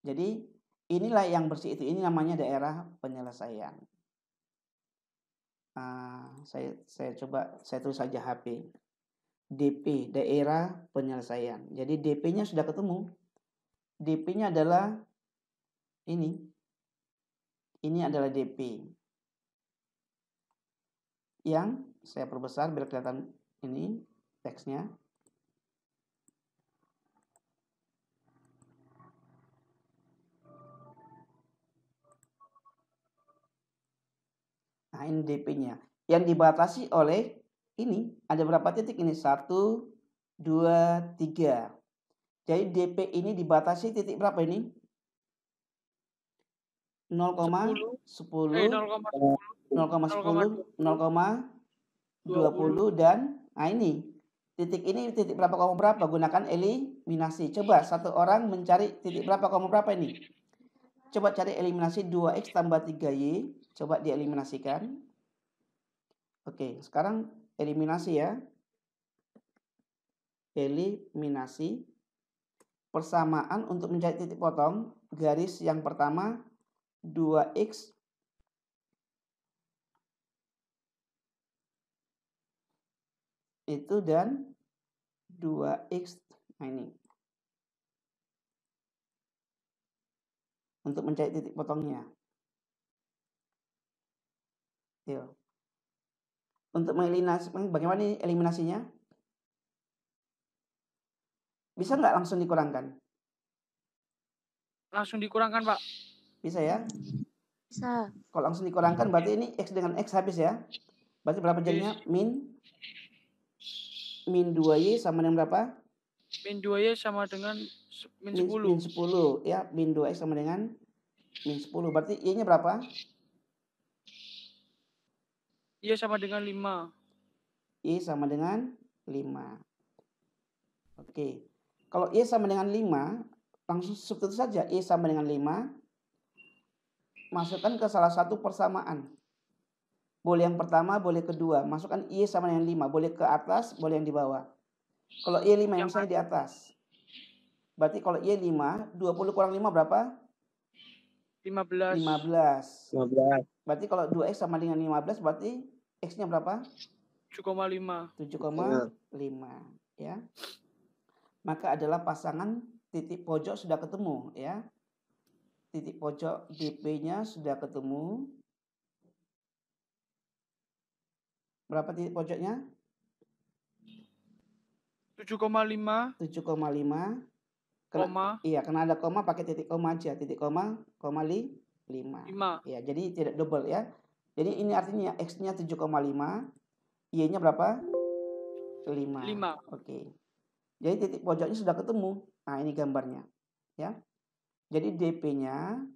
[SPEAKER 1] Jadi inilah yang bersih itu. Ini namanya daerah penyelesaian. Saya coba saya tulis saja HP. DP, daerah penyelesaian. Jadi DP-nya sudah ketemu. DP-nya adalah ini. Ini adalah DP. Yang saya perbesar biar kelihatan ini teksnya. Nah, ini DP-nya. Yang dibatasi oleh ini, ada berapa titik ini? 1, 2, 3. Jadi DP ini dibatasi titik berapa ini? 0,10, 0,10, 0,20, dan nah ini titik berapa koma berapa, gunakan eliminasi. Coba satu orang mencari titik berapa koma berapa ini. Coba cari eliminasi 2x tambah 3y. Coba dieliminasikan. Oke, sekarang eliminasi ya. Eliminasi. Persamaan untuk mencari titik potong. Garis yang pertama 2x itu dan 2x. Nah ini. Untuk mencari titik potongnya. Yuk. Untuk mengeliminasi, bagaimana nih eliminasinya? Bisa nggak langsung dikurangkan?
[SPEAKER 4] Langsung dikurangkan, Pak.
[SPEAKER 1] Bisa ya?
[SPEAKER 7] Bisa.
[SPEAKER 1] Kalau langsung dikurangkan berarti ini x dengan x habis ya. Berarti berapa jadinya? Min 2y sama dengan berapa?
[SPEAKER 4] Min 2y sama dengan min 10.
[SPEAKER 1] Min 10 ya. Min 2x sama dengan min 10. Berarti y-nya berapa?
[SPEAKER 4] Y sama dengan 5.
[SPEAKER 1] Y sama dengan 5. Oke. Kalau Y sama dengan 5, langsung substitut saja. Y sama dengan 5. Masukkan ke salah satu persamaan. Boleh yang pertama, boleh kedua. Masukkan Y sama dengan 5. Boleh ke atas, boleh yang di bawah. Kalau Y 5 yang misalnya di atas. Berarti kalau Y 5, 20 kurang 5 berapa?
[SPEAKER 4] 15.
[SPEAKER 6] 15.
[SPEAKER 1] Berarti kalau 2x sama dengan 15, berarti x-nya berapa?
[SPEAKER 4] 7,5.
[SPEAKER 1] 7,5 ya. Maka adalah pasangan titik pojok sudah ketemu ya. Titik pojok DP-nya sudah ketemu. Berapa titik pojoknya?
[SPEAKER 4] 7,5.
[SPEAKER 1] 7,5.
[SPEAKER 4] Koma.
[SPEAKER 1] Iya, karena ada koma pakai titik koma aja. Titik koma, 5. Ya, jadi tidak double ya. Jadi ini artinya X-nya 7,5. Y-nya berapa? 5. Oke. Jadi titik pojoknya sudah ketemu. Nah, ini gambarnya. Ya. Jadi DP-nya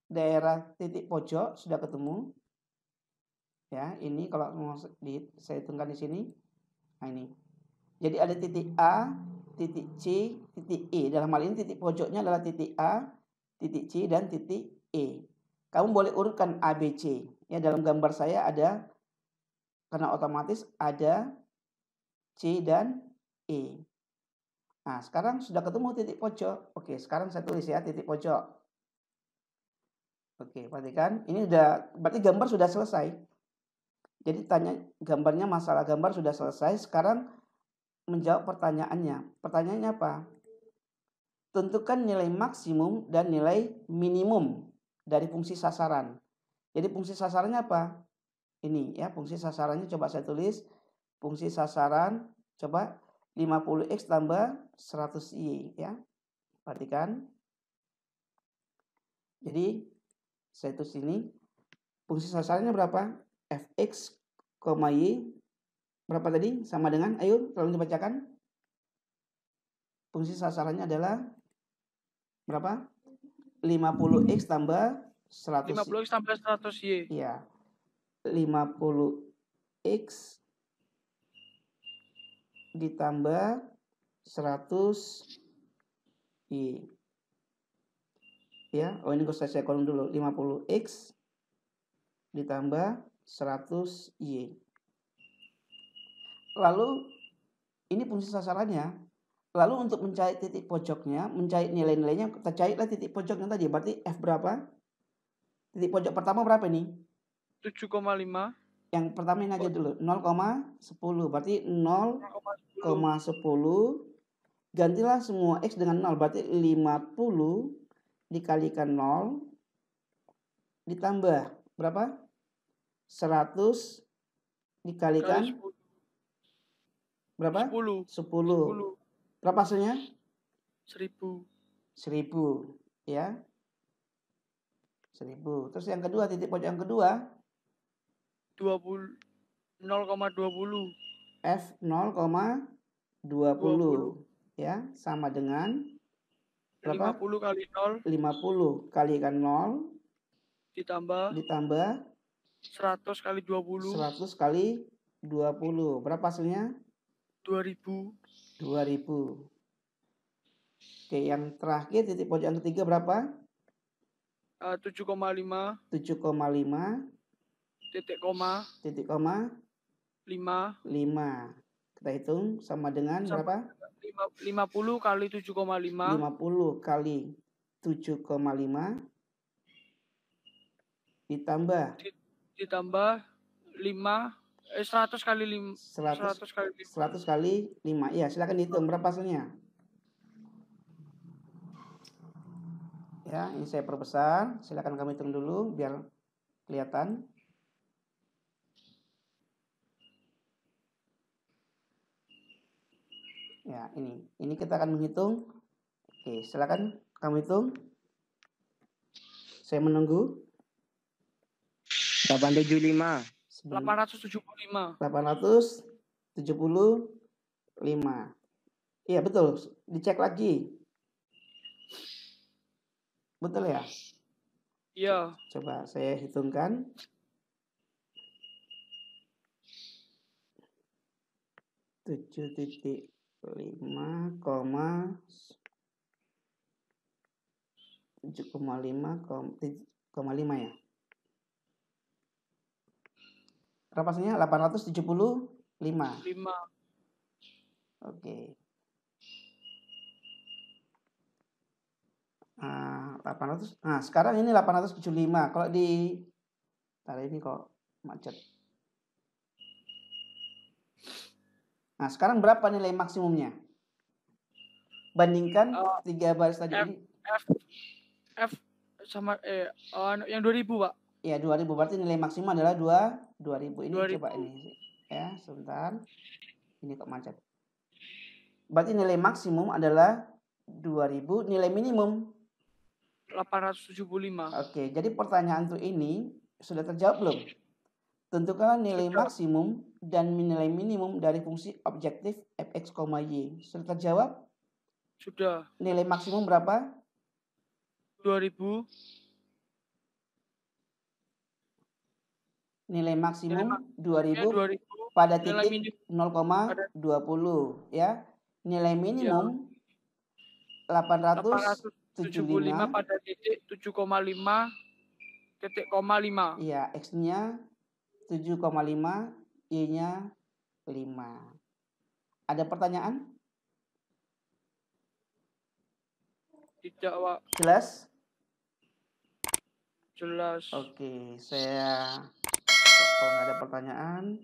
[SPEAKER 1] daerah titik pojok sudah ketemu. Ya, ini kalau mau saya hitungkan di sini. Nah, ini. Jadi ada titik A, titik C, titik E. Dalam hal ini titik pojoknya adalah titik A, titik C, dan titik E. Kamu boleh urutkan A, B, C. Ya, dalam gambar saya ada, karena otomatis ada C dan E. Nah, sekarang sudah ketemu titik pojok. Oke, sekarang saya tulis ya titik pojok. Oke, perhatikan. Ini berarti gambar sudah selesai. Jadi gambarnya, masalah gambar sudah selesai. Sekarang menjawab pertanyaannya. Pertanyaannya apa? Tentukan nilai maksimum dan nilai minimum dari fungsi sasaran. Jadi fungsi sasarannya apa? Ini ya, fungsi sasarannya coba saya tulis. Fungsi sasaran coba 50x tambah 100y ya. Perhatikan. Jadi saya tulis ini. Fungsi sasarannya berapa? Fx, y. Berapa tadi? Sama dengan, ayo tolong dibacakan. Fungsi sasarannya adalah berapa? 50x tambah 100.
[SPEAKER 4] 50x tambah 100y.
[SPEAKER 1] Iya. 50x ditambah 100y. Ya, ini saya kolom dulu. 50x ditambah 100y. Lalu ini fungsi sasarannya. Lalu untuk mencari titik pojoknya, mencari nilai-nilainya, kita carilah titik pojoknya tadi. Berarti F berapa? Titik pojok pertama berapa ini?
[SPEAKER 4] 7,5.
[SPEAKER 1] Yang pertama ini aja dulu. 0,10. Berarti 0,10. Gantilah semua X dengan 0. Berarti 50 dikalikan 0. Ditambah berapa? 100 dikalikan berapa? 10. Berapa hasilnya?
[SPEAKER 4] 1000.
[SPEAKER 1] 1000 ya. 1000. Terus yang kedua, titik pojok yang kedua
[SPEAKER 4] 0,20.
[SPEAKER 1] F 0,20 ya, sama dengan berapa?
[SPEAKER 4] 50 kali 0
[SPEAKER 1] 50 kalikan 0
[SPEAKER 4] ditambah 100 kali 20.
[SPEAKER 1] 100 kali 20. Berapa hasilnya?
[SPEAKER 4] 2000.
[SPEAKER 1] 2000. Oke, yang terakhir titik pojok ketiga berapa?
[SPEAKER 4] 7,5
[SPEAKER 1] 7,5
[SPEAKER 4] titik koma 5.
[SPEAKER 1] Kita hitung sama dengan berapa?
[SPEAKER 4] 50 kali 7,5
[SPEAKER 1] 50 kali 7,5 ditambah
[SPEAKER 4] 100 kali 5.
[SPEAKER 1] 100 kali 5. Ya, silakan hitung berapa hasilnya. Ya, ini saya perbesar. Silakan kami hitung dulu biar kelihatan. Ya, ini kita akan menghitung. Oke, silakan kamu hitung. Saya menunggu.
[SPEAKER 6] 875.
[SPEAKER 4] 875.
[SPEAKER 1] 875. Iya, betul. Dicek lagi. Betul ya?
[SPEAKER 4] Iya.
[SPEAKER 1] Coba saya hitungkan. Tujuh titik 7,5 ya. Berapa hasilnya? 875.
[SPEAKER 4] 5.
[SPEAKER 1] Oke. 800. Nah, sekarang ini 875. Kalau di ini kok macet. Nah, sekarang berapa nilai maksimumnya? Bandingkan 3 baris tadi ini.
[SPEAKER 4] F sama yang 2000, Pak.
[SPEAKER 1] Ya, 2000 berarti nilai maksimum adalah 2000. Ini 2000. Coba ini ya, sebentar. Ini kok macet. Berarti nilai maksimum adalah 2000, nilai minimum
[SPEAKER 4] 875.
[SPEAKER 1] Oke, jadi pertanyaan untuk ini sudah terjawab belum? Tentukan nilai maksimum dan nilai minimum dari fungsi objektif fx, y. Sudah terjawab?
[SPEAKER 4] Sudah.
[SPEAKER 1] Nilai maksimum berapa?
[SPEAKER 4] 2000.
[SPEAKER 1] Nilai maksimum 2000 pada titik 0,20 ya. Nilai minimum 875
[SPEAKER 4] pada titik 7,5 titik koma 5.
[SPEAKER 1] Iya, X-nya 7,5, Y-nya 5. Ada pertanyaan?
[SPEAKER 4] Tidak, Pak.
[SPEAKER 1] Jelas?
[SPEAKER 4] Jelas.
[SPEAKER 1] Oke, saya kalau nggak ada pertanyaan,